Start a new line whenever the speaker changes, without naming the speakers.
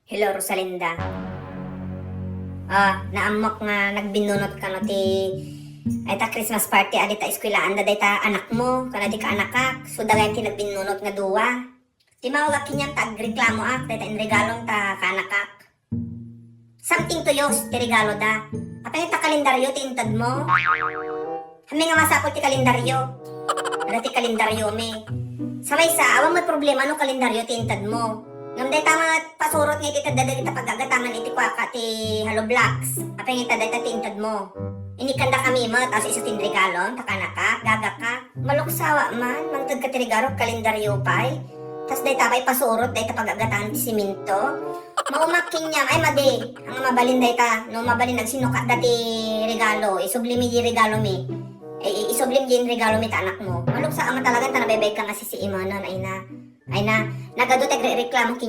Hello, Rosalinda. Naamok nga nagbinunot ka no ti ay ta Christmas party adi ta eskwelaan da ta anak mo, kana di ka anak ka. So dagay ti nagbinunot nga duwa. Ti mawag kinyang tagreklamo dayta in regalong ta kanak ka. Something to use ti regalo da. Apay ta kalendaryo ti intad mo. Hami nga masapol ti kalendaryo. Ada ti kalendaryo me. Samay sa awang may problema no kalendaryo ti intad mo. Ngam day tama pasurot nga iti tadada ita pagagataman iti kwaka ti Hello Blocks. Apay nga ita tintad mo. Inikanda kami mo, tapos isa tin regalo, takana ka, gaga ka. Maluksawa man, mangtag ka ti regalo, kalendaryo pa'y. Tapos day tapay pasurot, day ta pagagataman ti siminto. Maumaking niya, ay madi, ang mabalin day ta, no mabalin nagsinukat dati regalo, isublimi di regalo mi. Isublim din regalo mi ta anak mo. Maluksawa man talaga, tanabebay ka nga si imanan, ay na, nagado tagre-reklamo kinya.